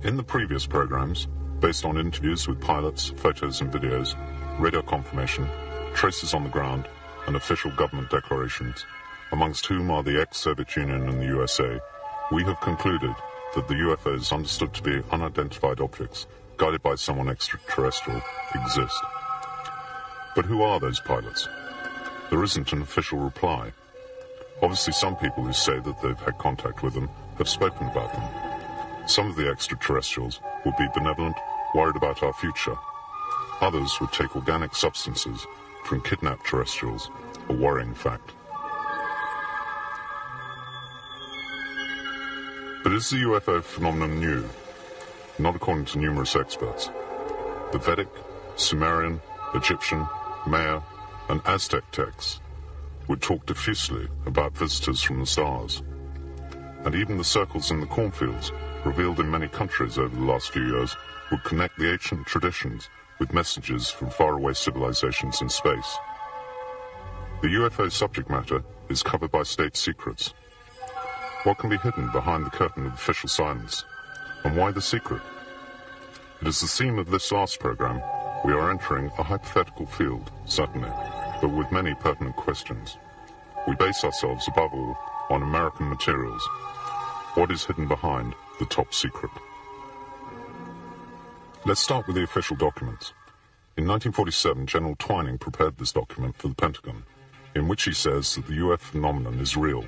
In the previous programs, based on interviews with pilots, photos and videos, radar confirmation, traces on the ground, and official government declarations, amongst whom are the ex-Soviet Union and the USA, we have concluded that the UFOs understood to be unidentified objects guided by someone extraterrestrial exist. But who are those pilots? There isn't an official reply. Obviously, some people who say that they've had contact with them have spoken about them. Some of the extraterrestrials would be benevolent, worried about our future. Others would take organic substances from kidnapped terrestrials, a worrying fact. But is the UFO phenomenon new? Not according to numerous experts. The Vedic, Sumerian, Egyptian, Maya, and Aztec texts would talk diffusely about visitors from the stars. And even the circles in the cornfields, revealed in many countries over the last few years, would connect the ancient traditions with messages from faraway civilizations in space. The UFO subject matter is covered by state secrets. What can be hidden behind the curtain of official silence? And why the secret? It is the theme of this last program. We are entering a hypothetical field, certainly, but with many pertinent questions. We base ourselves above all on American materials. What is hidden behind the top secret? Let's start with the official documents. In 1947, General Twining prepared this document for the Pentagon, in which he says that the UFO phenomenon is real,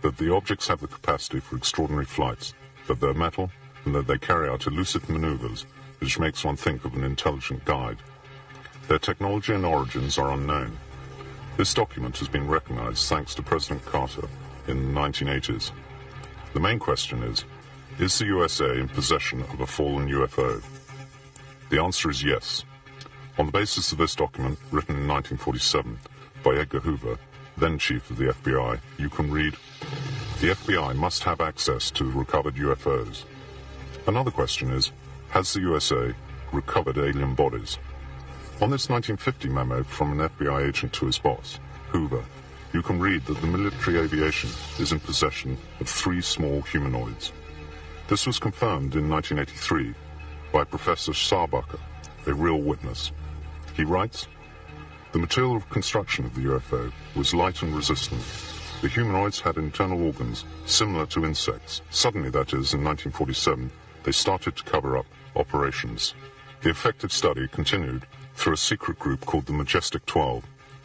that the objects have the capacity for extraordinary flights, that they're metal, and that they carry out elusive maneuvers, which makes one think of an intelligent guide. Their technology and origins are unknown. This document has been recognized thanks to President Carter in the 1980s. The main question is the USA in possession of a fallen UFO? The answer is yes. On the basis of this document, written in 1947 by Edgar Hoover, then chief of the FBI, you can read, "The FBI must have access to the recovered UFOs." Another question is, has the USA recovered alien bodies? On this 1950 memo from an FBI agent to his boss, Hoover, you can read that the military aviation is in possession of 3 small humanoids. This was confirmed in 1983 by Professor Sarbacher, a real witness. He writes, "The material of construction of the UFO was light and resistant. The humanoids had internal organs similar to insects. Suddenly, that is, in 1947, they started to cover up operations. The effective study continued through a secret group called the Majestic 12.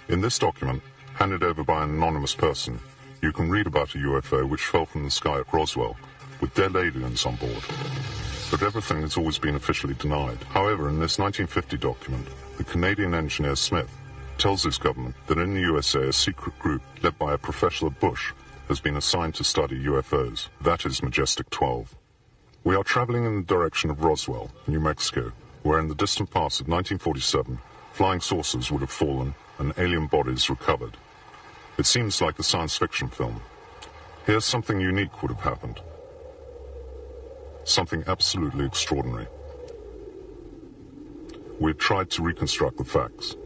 In this document, handed over by an anonymous person, you can read about a UFO which fell from the sky at Roswell, with dead aliens on board. But everything has always been officially denied. However, in this 1950 document, the Canadian engineer Smith tells his government that in the USA a secret group led by a Professor Bush has been assigned to study UFOs. That is Majestic 12. We are traveling in the direction of Roswell, New Mexico, where in the distant past of 1947, flying saucers would have fallen and alien bodies recovered. It seems like a science fiction film. Here something unique would have happened. Something absolutely extraordinary. We have tried to reconstruct the facts.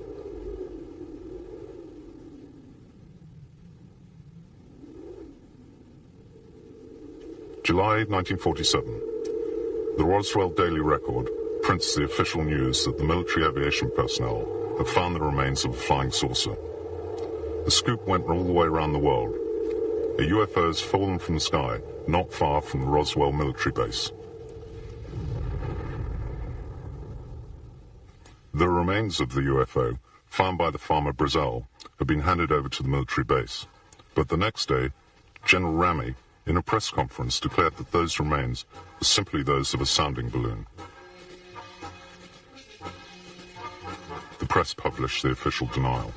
July 1947. The Roswell Daily Record prints the official news that the military aviation personnel have found the remains of a flying saucer. The scoop went all the way around the world. A UFO has fallen from the sky, not far from the Roswell military base. The remains of the UFO, found by the farmer Brazel, have been handed over to the military base. But the next day, General Ramey, in a press conference, declared that those remains were simply those of a sounding balloon. The press published the official denial.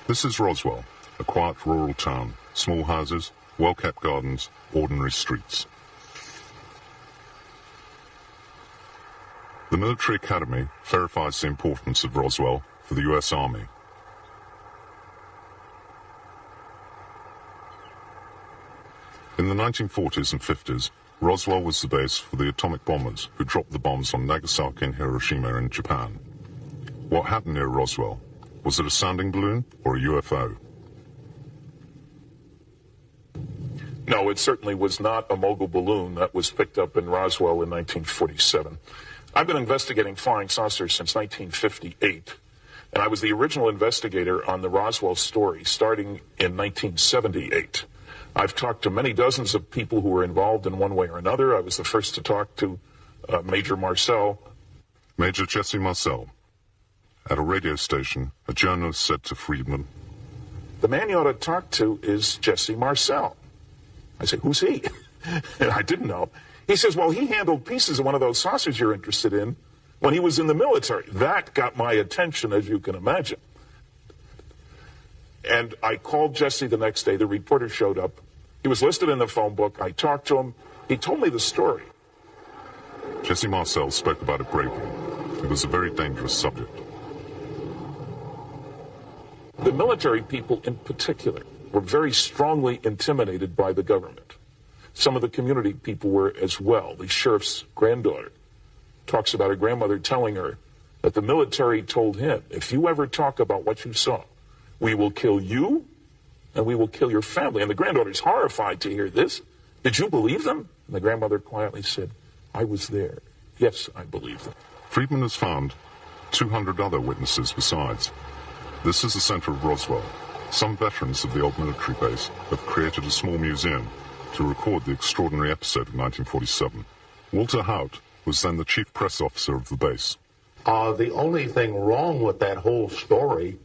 This is Roswell, a quiet rural town, small houses, well-kept gardens, ordinary streets. The military academy verifies the importance of Roswell for the US Army. In the 1940s and 50s, Roswell was the base for the atomic bombers who dropped the bombs on Nagasaki and Hiroshima in Japan. What happened near Roswell? Was it a sounding balloon or a UFO? No, it certainly was not a mogul balloon that was picked up in Roswell in 1947. I've been investigating flying saucers since 1958, and I was the original investigator on the Roswell story starting in 1978. I've talked to many dozens of people who were involved in one way or another. I was the first to talk to Major Marcel. Major Jesse Marcel. At a radio station, a journalist said to Friedman, "The man you ought to talk to is Jesse Marcel." I said, "Who's he?" And I didn't know. He says, "Well, he handled pieces of one of those saucers you're interested in when he was in the military." That got my attention, as you can imagine. And I called Jesse the next day. The reporter showed up. He was listed in the phone book. I talked to him. He told me the story. Jesse Marcel spoke about it bravely. It was a very dangerous subject. The military people in particular were very strongly intimidated by the government. Some of the community people were as well. The sheriff's granddaughter talks about her grandmother telling her that the military told him, "If you ever talk about what you saw, we will kill you and we will kill your family." And the granddaughter's horrified to hear this. "Did you believe them?" And the grandmother quietly said, "I was there. Yes, I believe them." Friedman has found 200 other witnesses besides. This is the center of Roswell. Some veterans of the old military base have created a small museum to record the extraordinary episode of 1947. Walter Haut was then the chief press officer of the base. The only thing wrong with that whole story,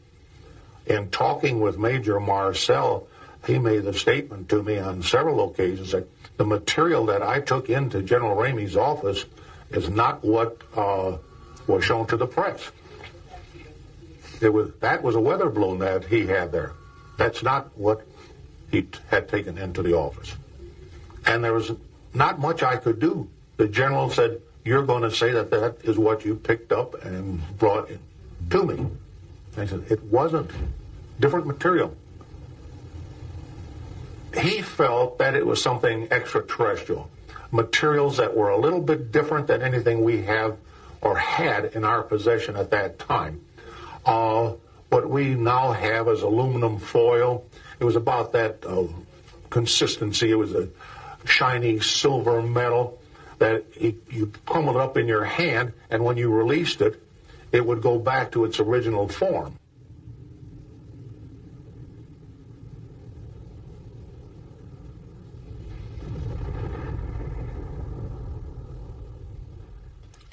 in talking with Major Marcel, he made the statement to me on several occasions that the material that I took into General Ramey's office is not what was shown to the press. That was a weather balloon that he had there. That's not what he had taken into the office. And there was not much I could do. The general said, "You're going to say that that is what you picked up and brought in to me." And I said, "It wasn't. Different material." He felt that it was something extraterrestrial. Materials that were a little bit different than anything we have or had in our possession at that time. What we now have is aluminum foil. It was about that consistency. It was a shiny silver metal that you crumbled up in your hand, and when you released it, it would go back to its original form.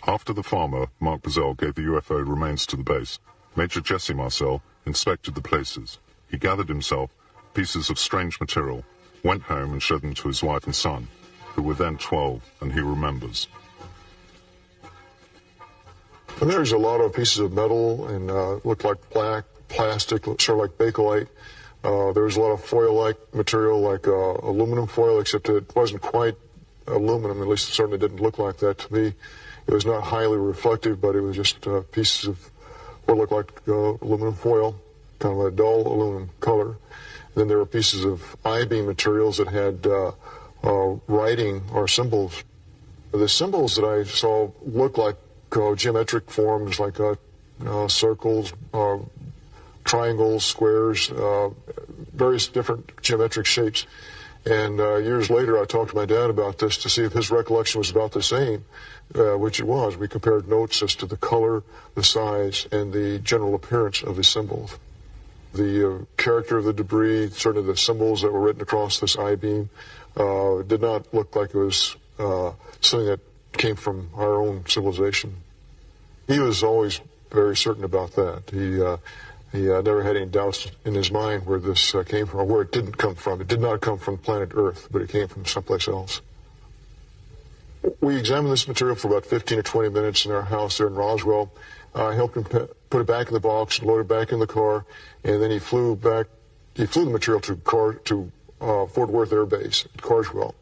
After the farmer, Mark Bazell, gave the UFO remains to the base, Major Jesse Marcel inspected the places. He gathered himself pieces of strange material, went home and showed them to his wife and son, who were then 12, and he remembers. And there's a lot of pieces of metal and looked like black plastic, sort of like bakelite. There was a lot of foil-like material, like aluminum foil, except it wasn't quite aluminum. At least it certainly didn't look like that to me. It was not highly reflective, but it was just pieces of what looked like aluminum foil, kind of a dull aluminum color. And then there were pieces of I-beam materials that had writing or symbols. The symbols that I saw looked like geometric forms, like circles, triangles, squares, various different geometric shapes. And years later, I talked to my dad about this to see if his recollection was about the same, which it was. We compared notes as to the color, the size, and the general appearance of the symbols. The character of the debris, certainly the symbols that were written across this I-beam, did not look like it was something that came from our own civilization. He was always very certain about that. He never had any doubts in his mind where this came from or where it didn't come from. It did not come from planet Earth, but it came from someplace else. We examined this material for about 15 or 20 minutes in our house there in Roswell. I helped him put it back in the box, load it back in the car, and then he flew the material to Fort Worth Air Base at Carswell.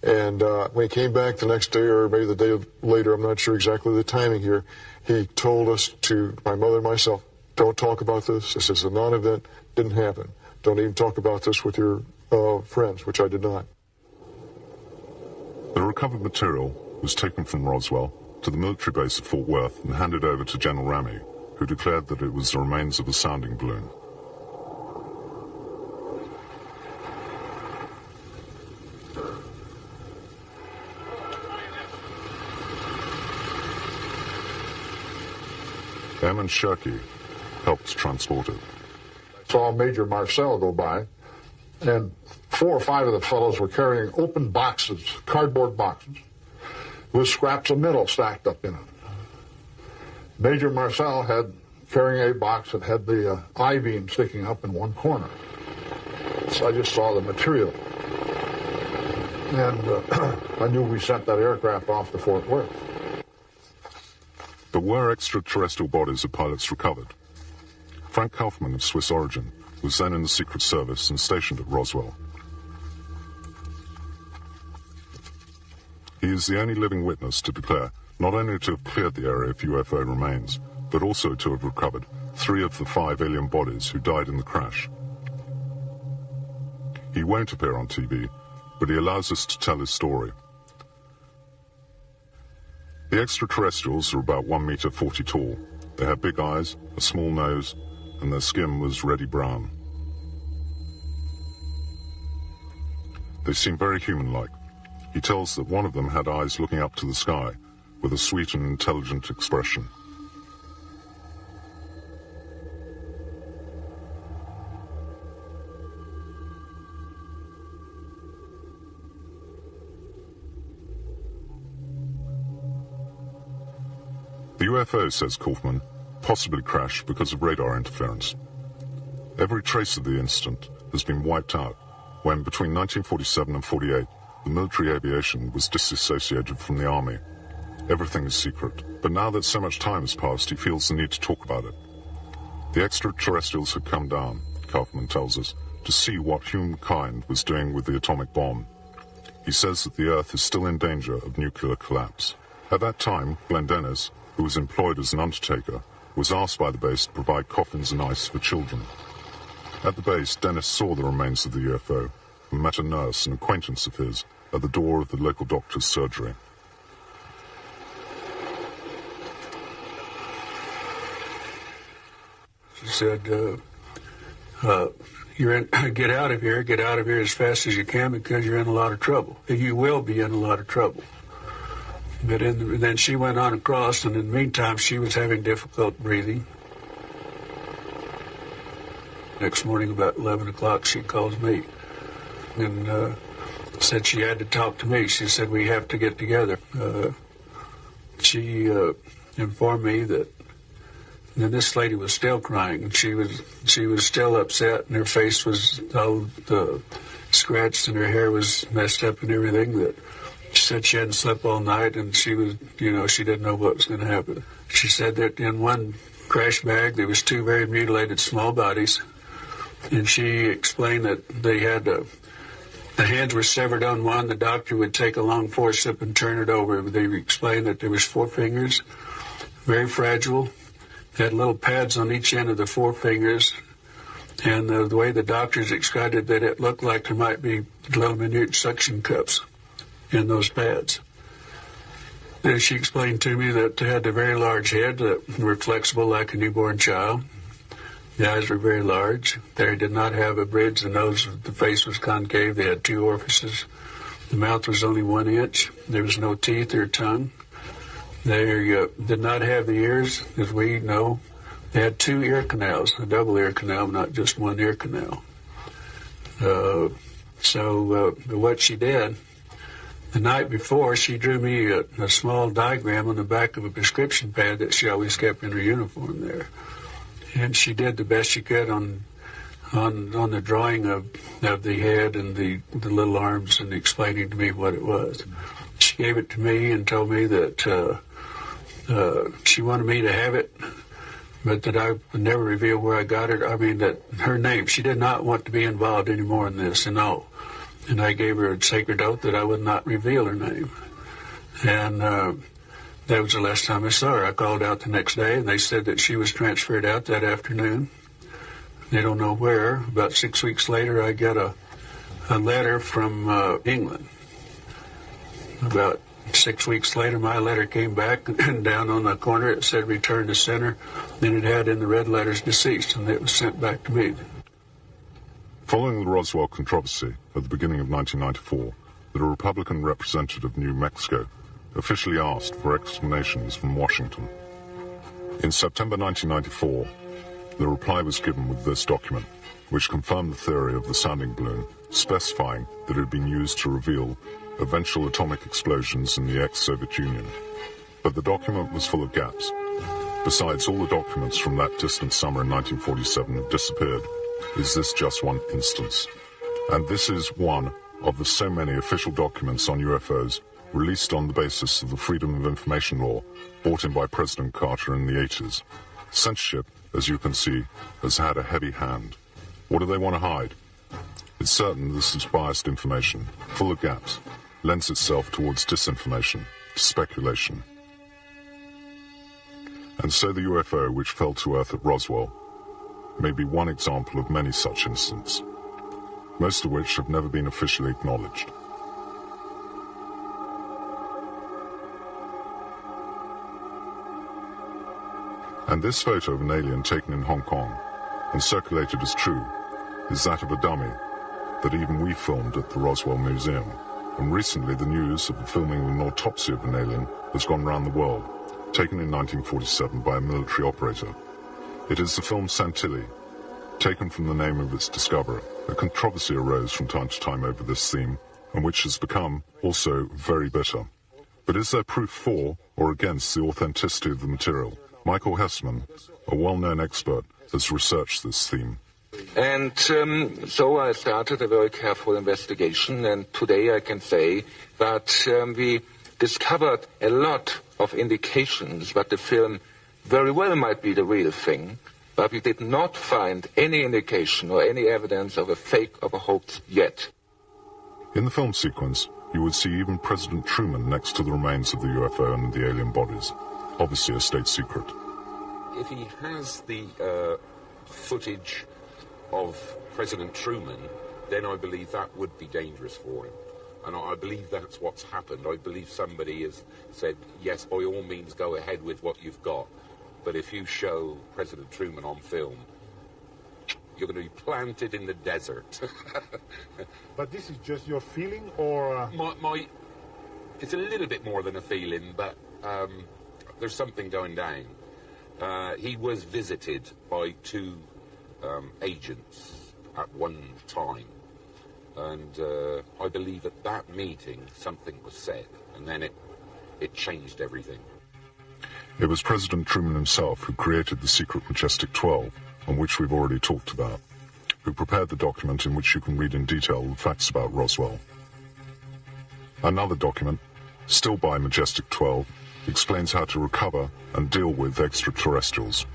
And when he came back the next day or maybe the day later, I'm not sure exactly the timing here, he told us, to my mother and myself, "Don't talk about this. This is a non-event. Didn't happen. Don't even talk about this with your friends," which I did not. The recovered material was taken from Roswell to the military base at Fort Worth and handed over to General Ramey, who declared that it was the remains of a sounding balloon. Em and Shirky helped transport it. I saw Major Marcel go by, and 4 or 5 of the fellows were carrying open boxes, cardboard boxes, with scraps of metal stacked up in it. Major Marcel had carrying a box that had the I-beam sticking up in one corner. So I just saw the material. And I knew we sent that aircraft off to Fort Worth. But were extraterrestrial bodies the pilots recovered? Frank Kaufman of Swiss origin was then in the Secret Service and stationed at Roswell. He is the only living witness to declare not only to have cleared the area of UFO remains, but also to have recovered 3 of the 5 alien bodies who died in the crash. He won't appear on TV, but he allows us to tell his story. The extraterrestrials are about 1 meter 40 tall. They had big eyes, a small nose, and their skin was reddy brown. They seem very human-like. He tells that one of them had eyes looking up to the sky, with a sweet and intelligent expression. The UFO, says Kaufman, possibly crashed because of radar interference. Every trace of the incident has been wiped out when, between 1947 and 48, the military aviation was disassociated from the army. Everything is secret. But now that so much time has passed, he feels the need to talk about it. The extraterrestrials had come down, Kaufman tells us, to see what humankind was doing with the atomic bomb. He says that the Earth is still in danger of nuclear collapse. At that time, Glenn Dennis, who was employed as an undertaker, was asked by the base to provide coffins and ice for children. At the base, Dennis saw the remains of the UFO and met a nurse, an acquaintance of his, at the door of the local doctor's surgery. She said, get out of here as fast as you can because you're in a lot of trouble. You will be in a lot of trouble. But then she went on across, and in the meantime, she was having difficult breathing. Next morning, about 11 o'clock, she calls me and said she had to talk to me. She said, we have to get together. She informed me that this lady was still crying. She was still upset, and her face was all scratched, and her hair was messed up and everything. That she said she hadn't slept all night, and she was, she didn't know what was going to happen. She said that in one crash bag there was 2 very mutilated small bodies, and she explained that they had the hands were severed on one. The doctor would take a long forceps and turn it over. They explained that there was 4 fingers, very fragile, had little pads on each end of the 4 fingers, and the way the doctors described it, that it looked like there might be little minute suction cups in those pads. Then she explained to me that they had a very large head that were flexible like a newborn child. The eyes were very large. They did not have a bridge. The nose, the face was concave. They had 2 orifices. The mouth was only 1 inch. There was no teeth or tongue. They did not have the ears, as we know. They had 2 ear canals, a double ear canal, not just 1 ear canal. So what she did, the night before, she drew me a small diagram on the back of a prescription pad that she always kept in her uniform there. And she did the best she could on the drawing of the head and the little arms and explaining to me what it was. She gave it to me and told me that she wanted me to have it, but that I would never reveal where I got it. I mean, that her name. She did not want to be involved anymore in this and all. And I gave her a sacred oath that I would not reveal her name. And that was the last time I saw her. I called out the next day, and they said that she was transferred out that afternoon. They don't know where. About 6 weeks later, I get a letter from England. About 6 weeks later, my letter came back, and down on the corner it said return to center. Then it had in the red letters deceased, and it was sent back to me. Following the Roswell controversy at the beginning of 1994, the Republican representative of New Mexico officially asked for explanations from Washington. In September 1994, the reply was given with this document, which confirmed the theory of the sounding balloon, specifying that it had been used to reveal eventual atomic explosions in the ex-Soviet Union. But the document was full of gaps. Besides, all the documents from that distant summer in 1947 have disappeared. Is this just one instance? And this is one of the so many official documents on UFOs released on the basis of the Freedom of Information Law brought in by President Carter in the 80s. Censorship, as you can see, has had a heavy hand. What do they want to hide? It's certain this is biased information, full of gaps, lends itself towards disinformation, speculation. And so the UFO which fell to Earth at Roswell may be one example of many such incidents, most of which have never been officially acknowledged. And this photo of an alien taken in Hong Kong and circulated as true is that of a dummy that even we filmed at the Roswell Museum. And recently the news of the filming of an autopsy of an alien has gone round the world, taken in 1947 by a military operator. It is the film Santilli, taken from the name of its discoverer. A controversy arose from time to time over this theme, and which has become also very bitter. But is there proof for or against the authenticity of the material? Michael Hessman, a well-known expert, has researched this theme. And so I started a very careful investigation, and today I can say that we discovered a lot of indications that the film very well might be the real thing, but we did not find any indication or any evidence of a fake, of a hoax yet. In the film sequence, you would see even President Truman next to the remains of the UFO and the alien bodies. Obviously a state secret. If he has the footage of President Truman, then I believe that would be dangerous for him. And I believe that's what's happened. I believe somebody has said, yes, by all means, go ahead with what you've got. But if you show President Truman on film, you're going to be planted in the desert. But this is just your feeling, or...? It's a little bit more than a feeling, but there's something going down. He was visited by two agents at one time. And I believe at that meeting something was said, and then it changed everything. It was President Truman himself who created the secret Majestic 12, on which we've already talked about, who prepared the document in which you can read in detail the facts about Roswell. Another document, still by Majestic 12, explains how to recover and deal with extraterrestrials.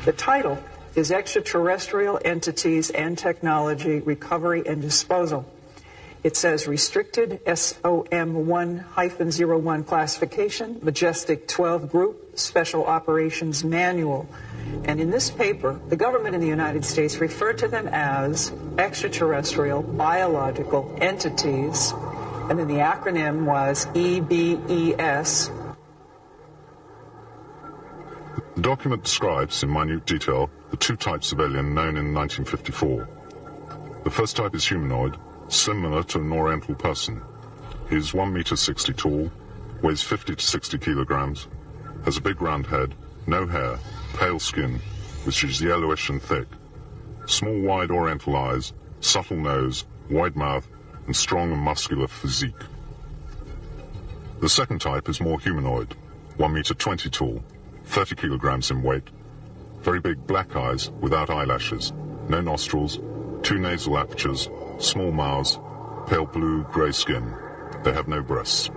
The title is Extraterrestrial Entities and Technology Recovery and Disposal. It says Restricted SOM1-01 Classification, Majestic 12 Group, Special Operations Manual. And in this paper, the government in the United States referred to them as extraterrestrial biological entities, and then the acronym was EBES. The document describes in minute detail the two types of alien known in 1954. The first type is humanoid, similar to an Oriental person. He is 1 meter 60 tall, weighs 50 to 60 kilograms, has a big round head, no hair, pale skin, which is yellowish and thick, small wide Oriental eyes, subtle nose, wide mouth, and strong and muscular physique. The second type is more humanoid, 1 meter 20 tall, 30 kilograms in weight, very big black eyes without eyelashes, no nostrils, 2 nasal apertures, small mouths, pale blue grey skin. They have no breasts.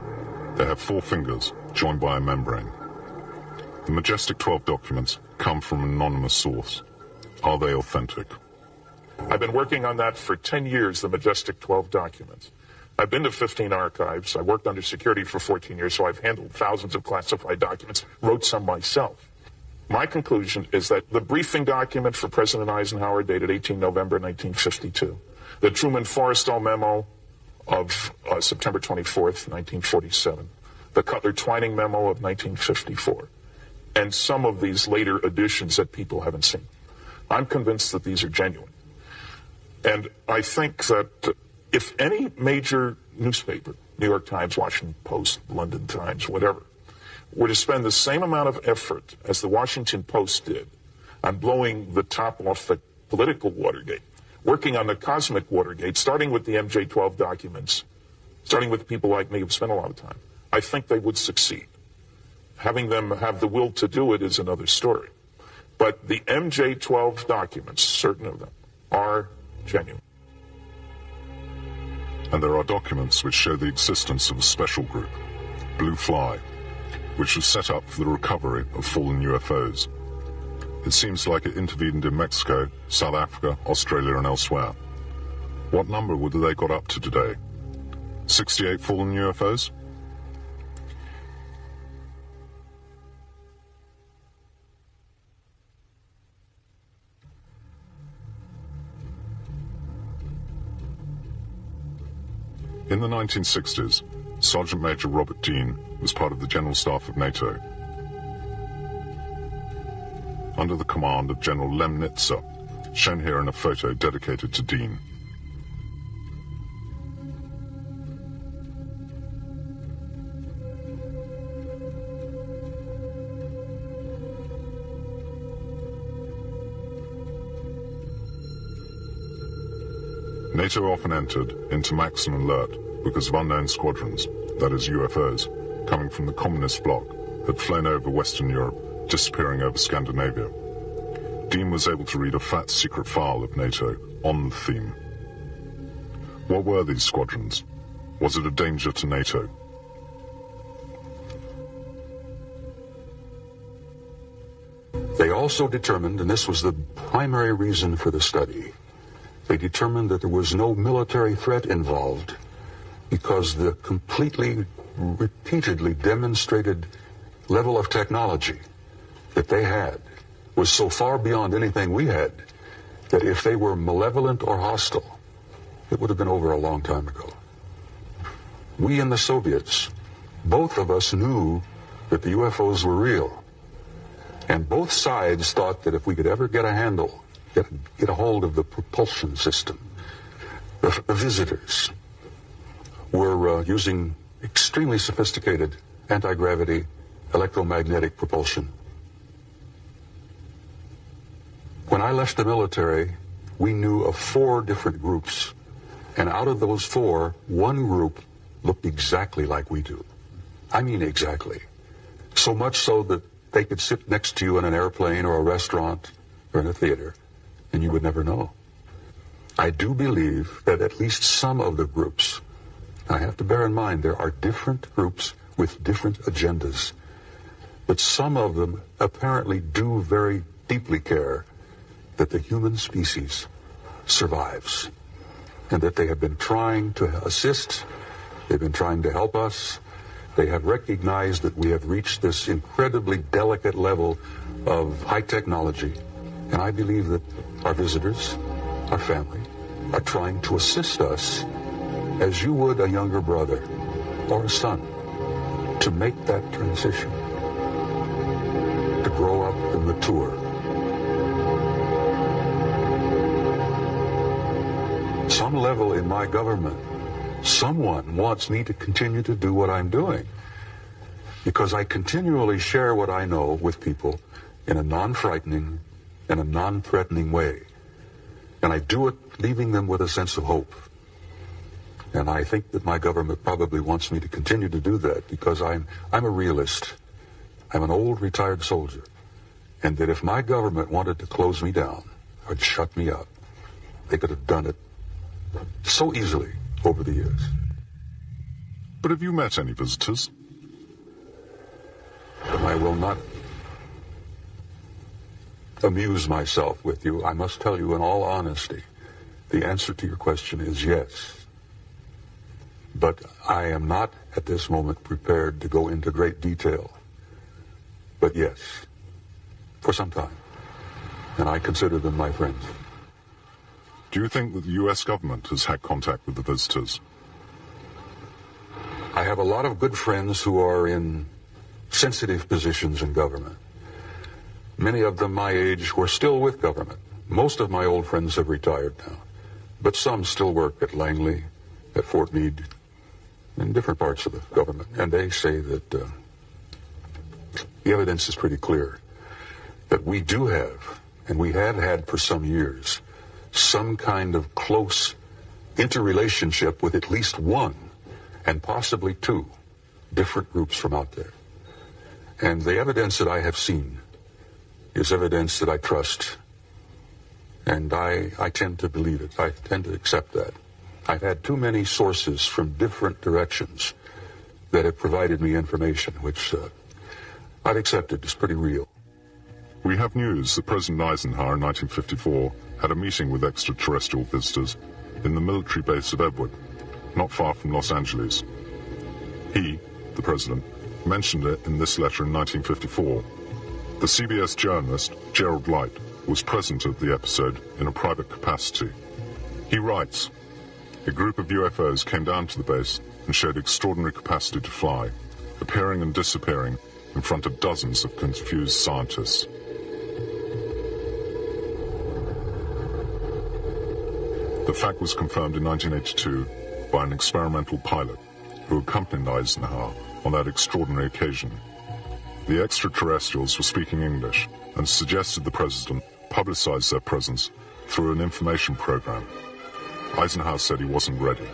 They have 4 fingers joined by a membrane. The Majestic 12 documents come from an anonymous source. Are they authentic? I've been working on that for 10 years, the Majestic 12 documents. I've been to 15 archives. I worked under security for 14 years, so I've handled thousands of classified documents, wrote some myself. My conclusion is that the briefing document for President Eisenhower dated 18 November 1952, the Truman-Forrestal memo of September 24th, 1947, the Cutler-Twining memo of 1954, and some of these later additions that people haven't seen. I'm convinced that these are genuine. And I think that if any major newspaper New York Times, Washington Post, London Times, whatever, were to spend the same amount of effort as the Washington Post did on blowing the top off the political Watergate, working on the cosmic Watergate, starting with the MJ-12 documents, starting with people like me who've spent a lot of time, I think they would succeed. Having them have the will to do it is another story. But the MJ-12 documents, certain of them, are genuine. And there are documents which show the existence of a special group, Blue Fly, which was set up for the recovery of fallen UFOs. It seems like it intervened in Mexico, South Africa, Australia, and elsewhere. What number would they got up to today? 68 fallen UFOs? In the 1960s, Sergeant Major Robert Dean was part of the General Staff of NATO. Under the command of General Lemnitzer, shown here in a photo dedicated to Dean. NATO often entered into maximum alert because of unknown squadrons, that is UFOs, coming from the communist bloc, had flown over Western Europe, disappearing over Scandinavia. Dean was able to read a fat secret file of NATO on the theme. What were these squadrons? Was it a danger to NATO? They also determined, and this was the primary reason for the study, they determined that there was no military threat involved because the completely, repeatedly demonstrated level of technology that they had was so far beyond anything we had that if they were malevolent or hostile, it would have been over a long time ago. We and the Soviets, both of us knew that the UFOs were real. And both sides thought that if we could ever get a handle, get a hold of the propulsion system, the visitors were using extremely sophisticated anti-gravity electromagnetic propulsion. When I left the military, we knew of 4 different groups, and out of those 4, one group looked exactly like we do. I mean exactly. So much so that they could sit next to you in an airplane or a restaurant or in a theater, and you would never know. I do believe that at least some of the groups, I have to bear in mind there are different groups with different agendas, but some of them apparently do very deeply care that the human species survives, and that they have been trying to assist, they've been trying to help us, they have recognized that we have reached this incredibly delicate level of high technology. And I believe that our visitors, our family, are trying to assist us as you would a younger brother or a son to make that transition, to grow up and mature. Some level in my government, someone wants me to continue to do what I'm doing because I continually share what I know with people in a non-frightening in a non-threatening way. And I do it leaving them with a sense of hope. And I think that my government probably wants me to continue to do that because I'm a realist. I'm an old retired soldier. And that if my government wanted to close me down or shut me up, they could have done it so easily over the years. But have you met any visitors? I will not amuse myself with you. I must tell you in all honesty, the answer to your question is yes. But I am not at this moment prepared to go into great detail. But yes, for some time. And I consider them my friends. Do you think that the U.S. government has had contact with the visitors? I have a lot of good friends who are in sensitive positions in government. Many of them my age who are still with government. Most of my old friends have retired now. But some still work at Langley, at Fort Meade, in different parts of the government, and they say that the evidence is pretty clear that we do have, and we have had for some years, some kind of close interrelationship with at least one, and possibly two, different groups from out there. And the evidence that I have seen is evidence that I trust, and I tend to believe it. I tend to accept that. I've had too many sources from different directions that have provided me information, which I've accepted as pretty real. We have news that President Eisenhower in 1954 had a meeting with extraterrestrial visitors in the military base of Edward, not far from Los Angeles. He, the president, mentioned it in this letter in 1954. The CBS journalist, Gerald Light, was present at the episode in a private capacity. He writes, "A group of UFOs came down to the base and showed extraordinary capacity to fly, appearing and disappearing in front of dozens of confused scientists." The fact was confirmed in 1982 by an experimental pilot who accompanied Eisenhower on that extraordinary occasion. The extraterrestrials were speaking English and suggested the president publicize their presence through an information program. Eisenhower said he wasn't ready.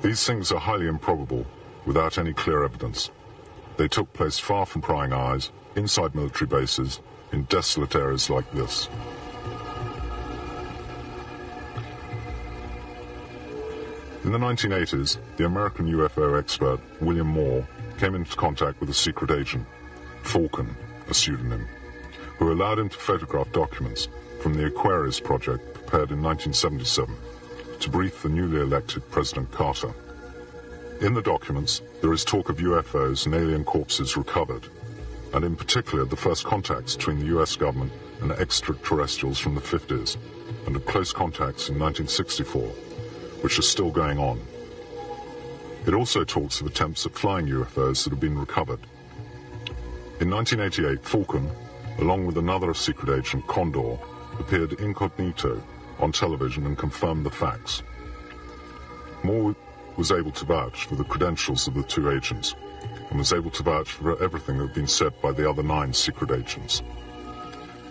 These things are highly improbable without any clear evidence. They took place far from prying eyes, inside military bases, in desolate areas like this. In the 1980s, the American UFO expert William Moore came into contact with a secret agent, Falcon, a pseudonym, who allowed him to photograph documents from the Aquarius project prepared in 1977 to brief the newly elected President Carter. In the documents, there is talk of UFOs and alien corpses recovered, and in particular the first contacts between the US government and extraterrestrials from the 50s, and of close contacts in 1964, which are still going on. It also talks of attempts at flying UFOs that have been recovered. In 1988, Falcon, along with another secret agent, Condor, appeared incognito on television and confirmed the facts. Moore was able to vouch for the credentials of the two agents and was able to vouch for everything that had been said by the other 9 secret agents.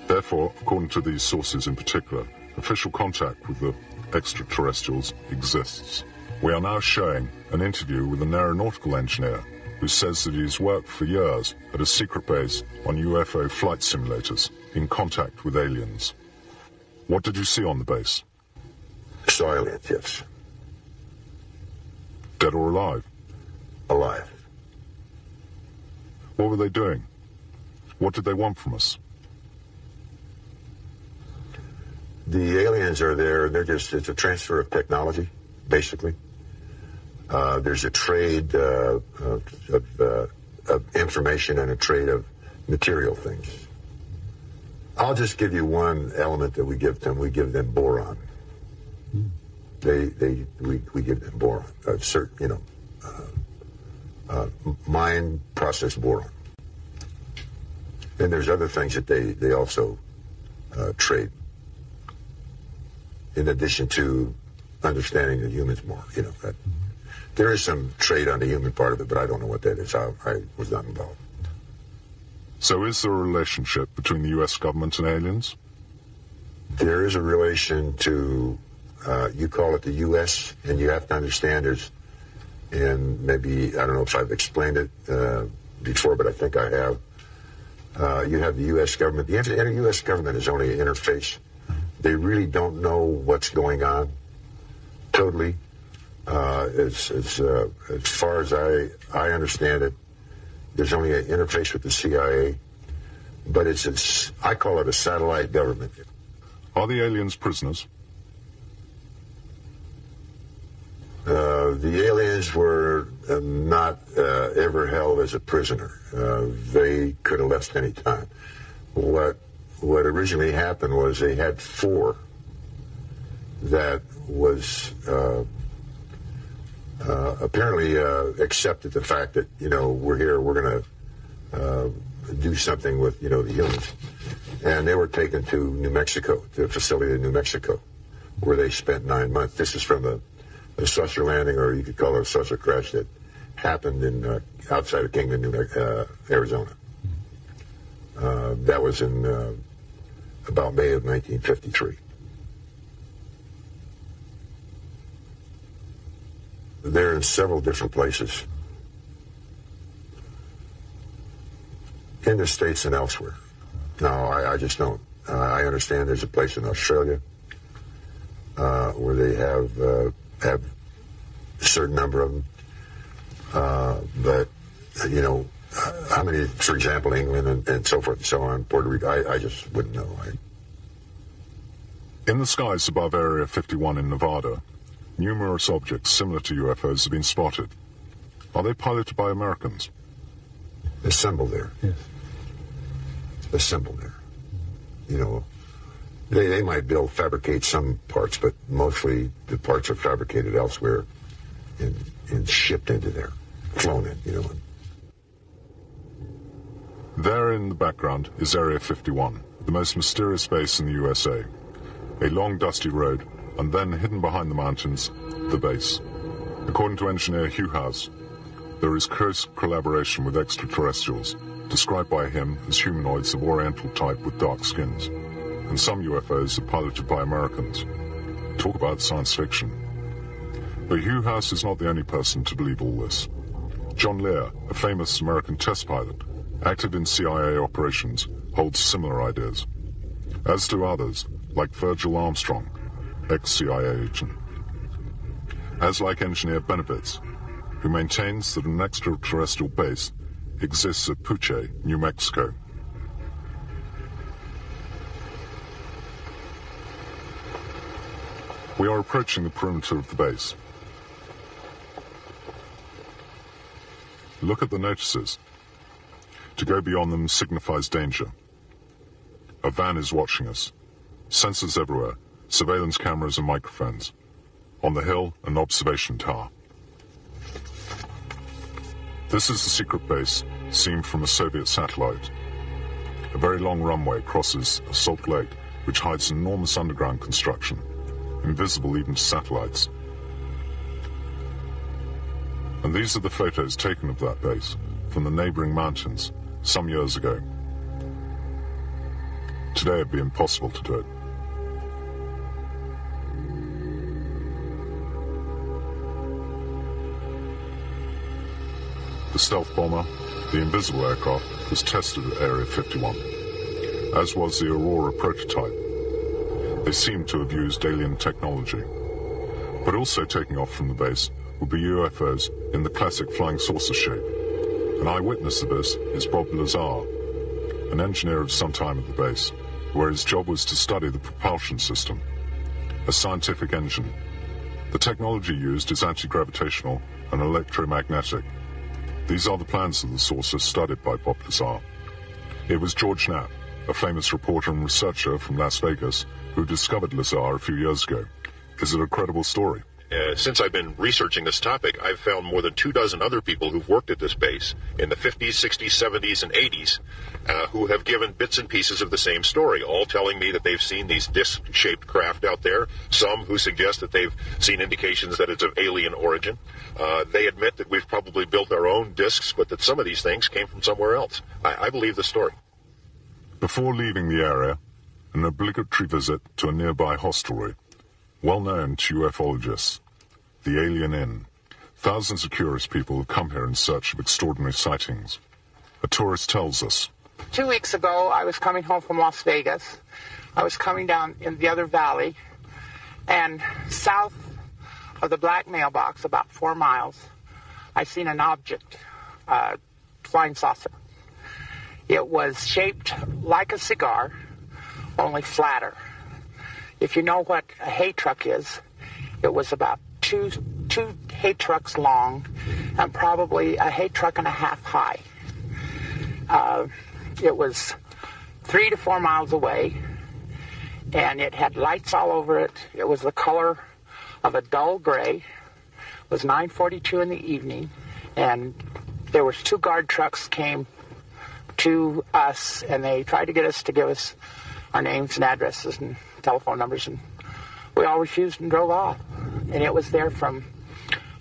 Therefore, according to these sources in particular, official contact with the extraterrestrials exists. We are now showing an interview with an aeronautical engineer who says that he's worked for years at a secret base on UFO flight simulators in contact with aliens. What did you see on the base? Saw aliens, yes. Dead or alive? Alive. What were they doing? What did they want from us? The aliens are there. It's a transfer of technology, basically. There's a trade of information and a trade of material things. I'll just give you one element that we give them. We give them boron. We give them boron. Mine process boron. And there's other things that they also trade. In addition to understanding the humans more, that there is some trade on the human part of it, but I don't know what that is. I was not involved. So is there a relationship between the U.S. government and aliens? There is a relation to, you call it the U.S., and you have to understand and maybe, I don't know if I've explained it before, but I think I have. You have the U.S. government. The U.S. government is only an interface. They really don't know what's going on totally. As far as I understand it, there's only an interface with the CIA, but I call it a satellite government. Are the aliens prisoners? The aliens were not ever held as a prisoner. They could have left any time. What originally happened was they had 4 that was apparently accepted the fact that, we're here, we're going to do something with, the humans. And they were taken to New Mexico, to a facility in New Mexico, where they spent 9 months. This is from a saucer landing, or you could call it a saucer crash, that happened in outside of Kingman, Arizona. That was in about May of 1953. They're in several different places in the States and elsewhere. No, I just don't. I understand there's a place in Australia where they have a certain number of them. But, how many, for example, England and so forth and so on, Puerto Rico, I just wouldn't know. In the skies above Area 51 in Nevada, numerous objects similar to UFOs have been spotted. Are they piloted by Americans? Assembled there. Yes. Assembled there. They might fabricate some parts, but mostly the parts are fabricated elsewhere and shipped into there, flown in, There in the background is Area 51, the most mysterious base in the USA. A long, dusty road, and then hidden behind the mountains, the base. According to engineer Hugh House, there is close collaboration with extraterrestrials, described by him as humanoids of Oriental type with dark skins. And some UFOs are piloted by Americans. Talk about science fiction. But Hugh House is not the only person to believe all this. John Lear, a famous American test pilot, active in CIA operations, holds similar ideas. As do others, like Virgil Armstrong, ex-CIA agent. As like engineer Benovitz, who maintains that an extraterrestrial base exists at Puche, New Mexico. We are approaching the perimeter of the base. Look at the notices. To go beyond them signifies danger. A van is watching us. Sensors everywhere, surveillance cameras and microphones. On the hill, an observation tower. This is the secret base, seen from a Soviet satellite. A very long runway crosses a salt lake, which hides enormous underground construction, invisible even to satellites. And these are the photos taken of that base from the neighboring mountains some years ago. Today it'd be impossible to do it. The stealth bomber, the invisible aircraft, was tested at Area 51, as was the Aurora prototype. They seemed to have used alien technology. But also taking off from the base would be UFOs in the classic flying saucer shape. An eyewitness of this is Bob Lazar, an engineer of some time at the base, where his job was to study the propulsion system, a scientific engine. The technology used is anti-gravitational and electromagnetic. These are the plans of the saucer studied by Bob Lazar. It was George Knapp, a famous reporter and researcher from Las Vegas, who discovered Lazar a few years ago. Is it a credible story? Since I've been researching this topic, I've found more than 24 other people who've worked at this base in the 50s, 60s, 70s, and 80s who have given bits and pieces of the same story, all telling me that they've seen these disc-shaped craft out there, some who suggest that they've seen indications that it's of alien origin. They admit that we've probably built our own discs, but that some of these things came from somewhere else. I believe the story. Before leaving the area, an obligatory visit to a nearby hostelry, well known to ufologists, the Alien Inn. Thousands of curious people have come here in search of extraordinary sightings. A tourist tells us. 2 weeks ago, I was coming home from Las Vegas. I was coming down in the other valley, and south of the black mailbox, about 4 miles, I seen an object, flying saucer. It was shaped like a cigar, only flatter. If you know what a hay truck is, it was about two hay trucks long and probably a hay truck and a half high. It was 3 to 4 miles away, and it had lights all over it. It was the color of a dull gray. It was 9:42 in the evening, and there was 2 guard trucks came to us, and they tried to get us to give us our names and addresses and telephone numbers, and we all refused and drove off. And it was there from,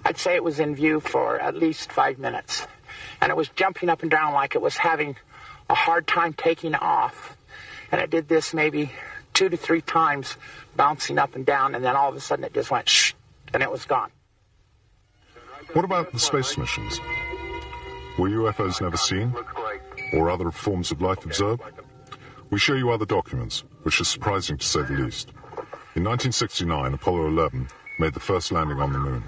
I'd say it was in view for at least 5 minutes. And it was jumping up and down like it was having a hard time taking off. And it did this maybe 2 to 3 times, bouncing up and down, and then all of a sudden it just went shh, and it was gone. What about the space missions? Were UFOs never seen? Or other forms of life observed? We show you other documents, which are surprising to say the least. In 1969, Apollo 11 made the first landing on the moon.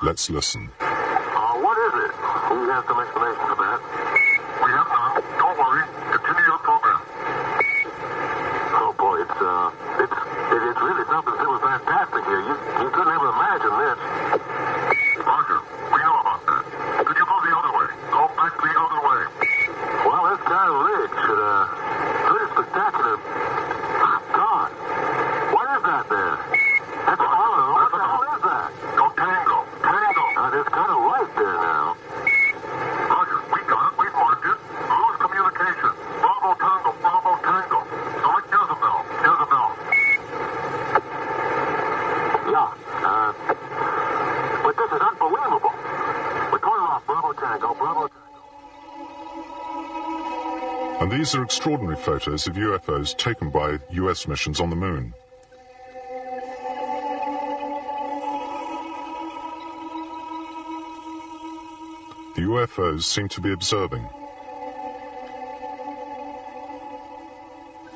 Let's listen. What is it? We have some explanation for that. We have none. Don't worry. Continue your program. Oh boy, it's really something that was fantastic here. You couldn't ever imagine this. Roger, we know about that. Could you go the other way? Go back the other way. Well, that's kind of rich. Pretty spectacular. God, what is that there? That's Apollo. What the hell is that? Go Tango. Tango. It's kind of light there now. Roger, we got it. We marked it. Lose communication. Bravo Tango. Bravo Tango. Select Jezebel. Jezebel. Yeah. But this is unbelievable. We're going off Bravo Tango. Bravo Tango. And these are extraordinary photos of UFOs taken by US missions on the moon. The UFOs seem to be observing.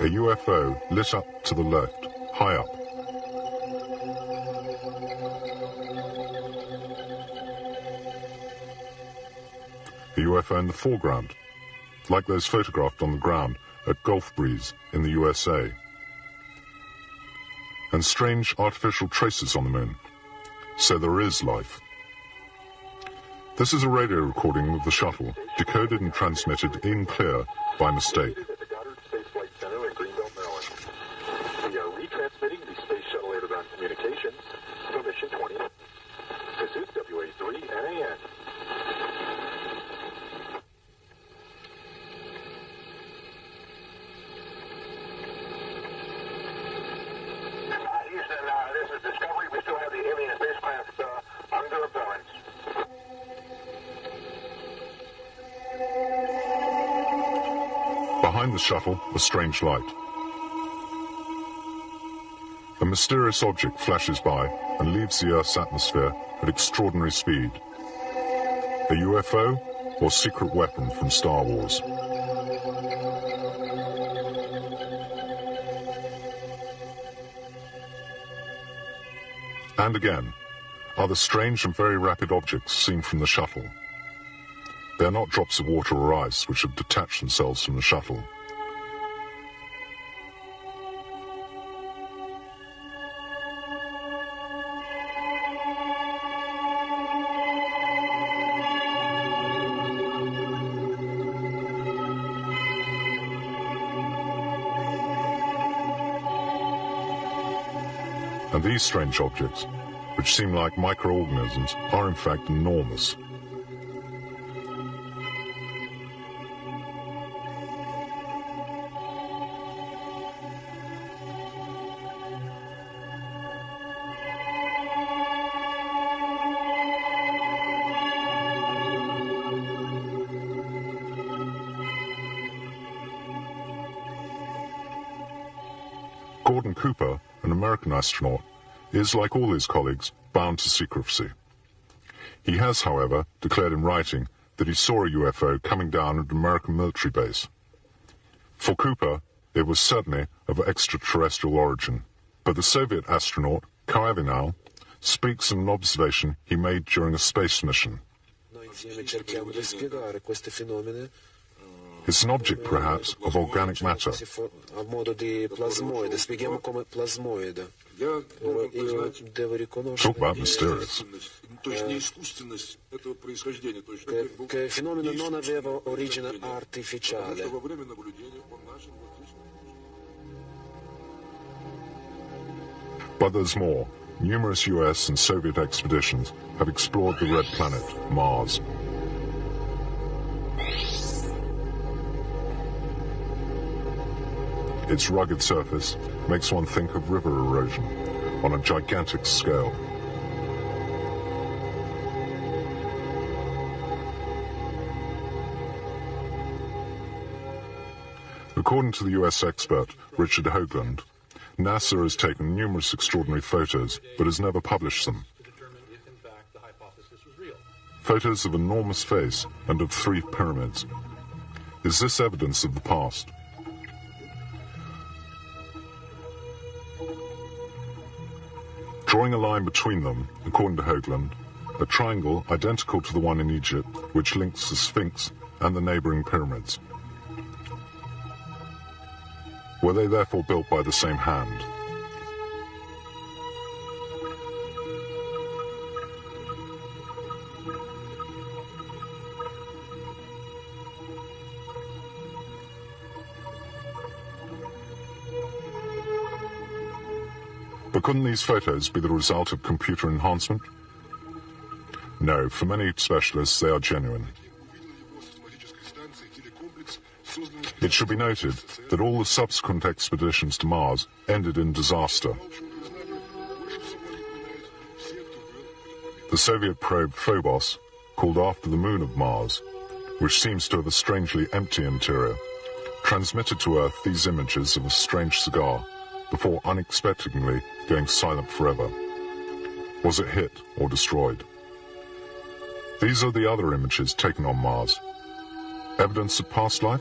A UFO lit up to the left, high up. A UFO in the foreground, like those photographed on the ground at Gulf Breeze in the USA. And strange artificial traces on the moon. So there is life. This is a radio recording of the shuttle, decoded and transmitted in clear by mistake. At the Goddard Space Flight Center in Greenbelt, Maryland. We are retransmitting the Space Shuttle Air-to-Ground Communications to Mission 20. This is WA3 NAN. Houston, this is Discovery. We still have the alien spacecraft under abhorrence. Behind the shuttle, a strange light. A mysterious object flashes by and leaves the Earth's atmosphere at extraordinary speed. A UFO or secret weapon from Star Wars? And again, other strange and very rapid objects seen from the shuttle. They're not drops of water or ice which have detached themselves from the shuttle. And these strange objects, which seem like microorganisms, are in fact enormous. Gordon Cooper, an American astronaut, is, like all his colleagues, bound to secrecy. He has, however, declared in writing that he saw a UFO coming down at an American military base. For Cooper, it was certainly of extraterrestrial origin, but the Soviet astronaut, Karavinal, speaks of an observation he made during a space mission. It's an object, perhaps, of organic matter. Talk about mysterious. But there's more. Numerous US and Soviet expeditions have explored the red planet, Mars. Its rugged surface makes one think of river erosion on a gigantic scale. According to the US expert Richard Hoagland, NASA has taken numerous extraordinary photos but has never published them. Photos of enormous face and of 3 pyramids. Is this evidence of the past? Drawing a line between them, according to Hoagland, a triangle identical to the one in Egypt, which links the Sphinx and the neighboring pyramids. Were they therefore built by the same hand? But couldn't these photos be the result of computer enhancement? No, for many specialists they are genuine. It should be noted that all the subsequent expeditions to Mars ended in disaster. The Soviet probe Phobos, called after the moon of Mars, which seems to have a strangely empty interior, transmitted to Earth these images of a strange cigar before unexpectedly going silent forever. Was it hit or destroyed? These are the other images taken on Mars. Evidence of past life?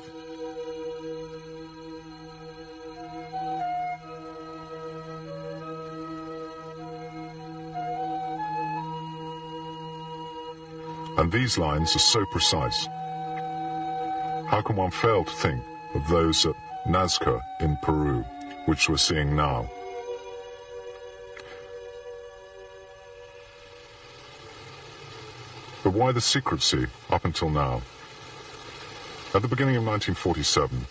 And these lines are so precise. How can one fail to think of those at Nazca in Peru, which we're seeing now? But why the secrecy up until now? At the beginning of 1947,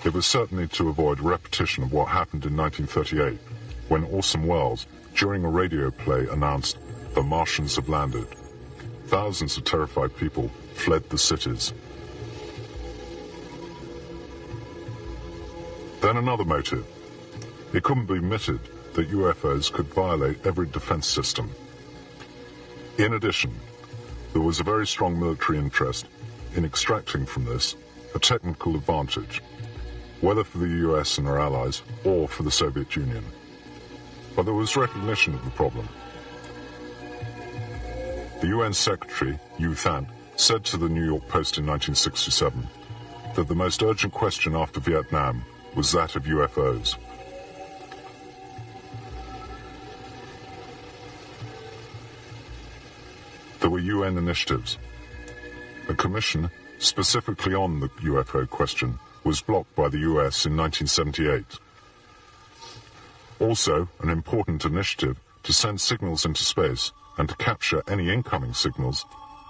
it was certainly to avoid repetition of what happened in 1938, when Orson Welles, during a radio play, announced, "The Martians have landed." Thousands of terrified people fled the cities. Then another motive. It couldn't be admitted that UFOs could violate every defense system. In addition, there was a very strong military interest in extracting from this a technical advantage, whether for the US and our allies or for the Soviet Union. But there was recognition of the problem. The UN Secretary, U Thant, said to the New York Post in 1967 that the most urgent question after Vietnam was that of UFOs. There were UN initiatives. A commission specifically on the UFO question was blocked by the US in 1978. Also, an important initiative to send signals into space and to capture any incoming signals,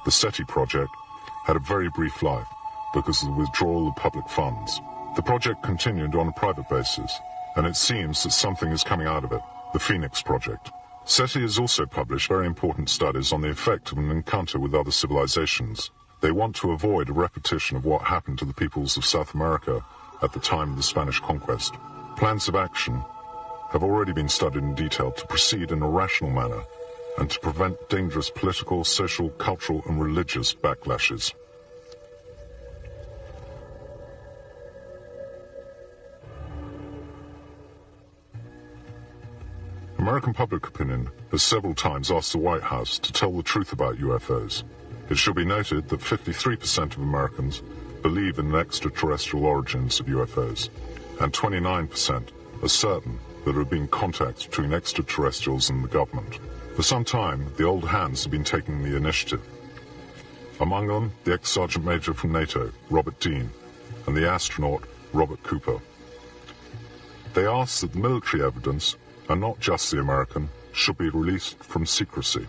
the SETI project, had a very brief life because of the withdrawal of public funds. The project continued on a private basis, and it seems that something is coming out of it, the Phoenix Project. SETI has also published very important studies on the effect of an encounter with other civilizations. They want to avoid a repetition of what happened to the peoples of South America at the time of the Spanish conquest. Plans of action have already been studied in detail to proceed in a rational manner and to prevent dangerous political, social, cultural, and religious backlashes. American public opinion has several times asked the White House to tell the truth about UFOs. It should be noted that 53% of Americans believe in the extraterrestrial origins of UFOs, and 29% are certain that there have been contacts between extraterrestrials and the government. For some time, the old hands have been taking the initiative. Among them, the ex-sergeant major from NATO, Robert Dean, and the astronaut, Robert Cooper. They ask that the military evidence, and not just the American, should be released from secrecy.